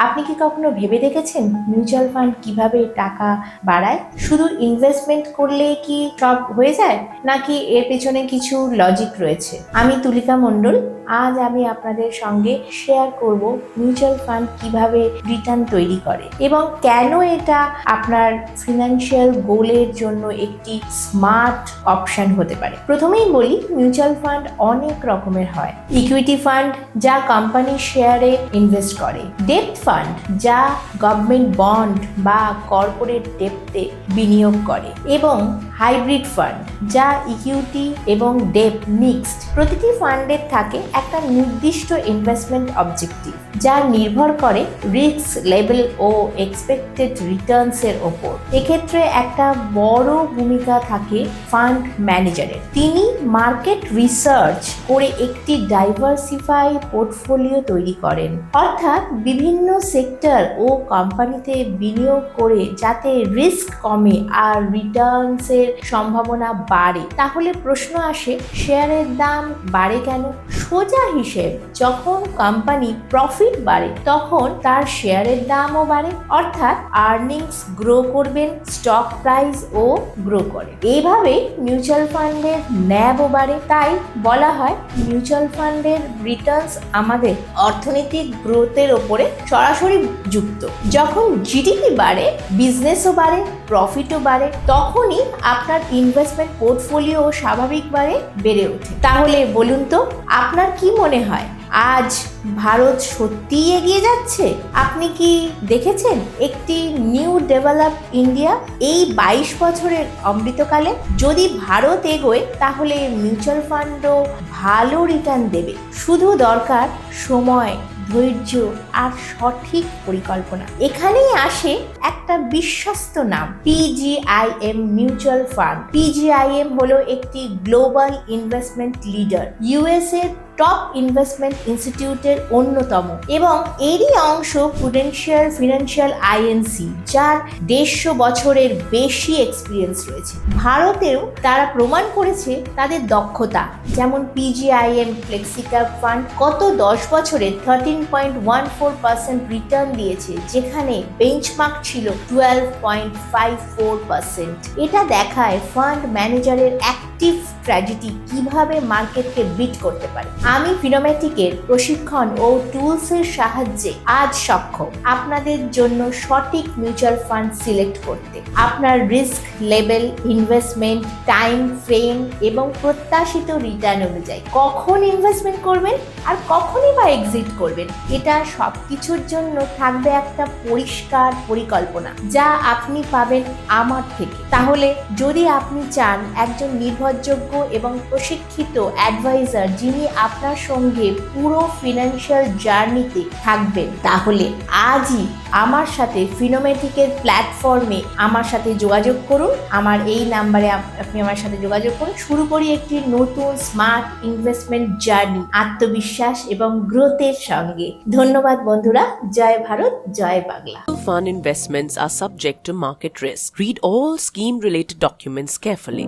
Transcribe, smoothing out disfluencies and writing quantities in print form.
আপনি কি কখনো ভেবে দেখেছেন মিউচুয়াল ফান্ড কিভাবে টাকা বাড়ায়? শুধু ইনভেস্টমেন্ট করলে কি সব হয়ে যায়, নাকি এর পেছনে কিছু লজিক রয়েছে? আমি তুলিকা মণ্ডল। আজ আমি আপনাদের সঙ্গে শেয়ার করব মিউচুয়াল ফান্ড কিভাবে রিটার্ন তৈরি করে এবং কেন এটা আপনার ফিনান্সিয়াল গোলের জন্য একটি স্মার্ট অপশন হতে পারে। প্রথমেই বলি, মিউচুয়াল ফান্ড অনেক রকমের হয়। ইকুইটি ফান্ড যা কোম্পানির শেয়ারে ইনভেস্ট করে, ডেপ্ট ফান্ড যা গভর্নমেন্ট বন্ড বা কর্পোরেট ডেপ্টে বিনিয়োগ করে, এবং হাইব্রিড ফান্ড যা ইকুইটি এবং ডেপ্ট মিক্সড। প্রতিটি ফান্ডের থাকে একটা নির্দিষ্ট ইনভেস্টমেন্ট অবজেক্টিভ যা নির্ভর করে রিস্ক লেভেল ও এক্সপেক্টেড রিটার্নস এর ওপর। এক্ষেত্রে একটা বড় ভূমিকা থাকে ফান্ড ম্যানেজারের। তিনি মার্কেট রিসার্চ করে একটি ডাইভার্সিফাই পোর্টফোলিও তৈরি করেন, অর্থাৎ বিভিন্ন সেক্টর ও কোম্পানিতে বিনিয়োগ করে যাতে রিস্ক কমে আর রিটার্নস এর সম্ভাবনা বাড়ে। তাহলে প্রশ্ন আসে, শেয়ারের দাম বাড়ে কেন? সোজা হিসেব, যখন কোম্পানি প্রফিট বাড়ে তখন তার শেয়ারের দামও বাড়ে, অর্থাৎ আর্নিংস গ্রো করবেন, স্টক প্রাইস ও গ্রো করে। এইভাবে মিউচুয়াল ফান্ডের ন্যাবও বাড়ে। তাই বলা হয় মিউচুয়াল ফান্ডের রিটার্নস আমাদের অর্থনৈতিক গ্রোথের ওপরে সরাসরি যুক্ত। যখন জিডিপি বাড়ে, বিজনেসও বাড়ে, প্রফিটও বাড়ে, তখনই আপনার ইনভেস্টমেন্ট পোর্টফোলিও স্বাভাবিকভাবে বেড়ে ওঠে। তাহলে বলুন তো, আপনার কি মনে হয় আজ ভারত সত্যিই এগিয়ে যাচ্ছে? আপনি কি দেখেছেন একটি নিউ ডেভেলপ ইন্ডিয়া? এই 22 বছরের অমৃতকালে যদি ভারত এগোয়, তাহলে মিউচুয়াল ফান্ডও ভালো রিটার্ন দেবে। শুধু দরকার সময়, ধৈর্য আর সঠিক পরিকল্পনা। এখানেই আসে একটা বিশ্বস্ত নাম, পিজিআইএম মিউচুয়াল ফান্ড। পিজিআইএম হলো একটি global investment leader, USA top investment ইনস্টিটিউটের অন্যতম, এবং এরই অংশ প্রুডেন্সিয়াল ফিনান্সিয়াল আইএনসি, যার 150 বছরের বেশি এক্সপিরিয়েন্স রয়েছে। ভারতেও তারা প্রমাণ করেছে তাদের দক্ষতা। যেমন পিজিআইএম ফ্লেক্সিক্যাপ ফান্ড গত 10 বছরে 13.14% রিটার্ন দিয়েছে, যেখানে বেঞ্চমার্ক ছিল 12.54%। এটা দেখায় ফান্ড ম্যানেজারের অ্যাক্টিভ স্ট্র্যাটেজি কিভাবে মার্কেটকে বিট করতে পারে। আমি ফিনোমেটিকের প্রশিক্ষণ ও টুলসের সাহায্যে আজ সক্ষম আপনাদের জন্য সঠিক মিউচুয়াল ফান্ড সিলেক্ট করতে। আপনার risk level, investment time frame এবং প্রত্যাশিত রিটার্ন অনুযায়ী কখন ইনভেস্টমেন্ট করবেন আর কখনই বা এক্সিট করবেন, এটা সবকিছুর জন্য থাকবে একটা পরিষ্কার পরিকল্পনা, যা আপনি পাবেন আমার থেকে। তাহলে যদি আপনি চান একজন নির্ভরযোগ্য এবং প্রশিক্ষিত অ্যাডভাইজার যিনি আপনার সঙ্গে পুরো ফিনান্সিয়াল জার্নিতে থাকবেন, তাহলে আজই আমার সাথে ফিনোমেটিকের প্ল্যাটফর্মে আমার সাথে যোগাযোগ করুন। আমার এই নাম্বারে আপনি আমার সাথে যোগাযোগ করুন। শুরু করি একটি নতুন স্মার্ট ইনভেস্টমেন্ট জার্নি, আত্মবিশ্বাস এবং গ্রোথের সঙ্গে। ধন্যবাদ বন্ধুরা। জয় ভারত, জয় Bangla. Fund investments are subject to market risk. Read all scheme related documents carefully.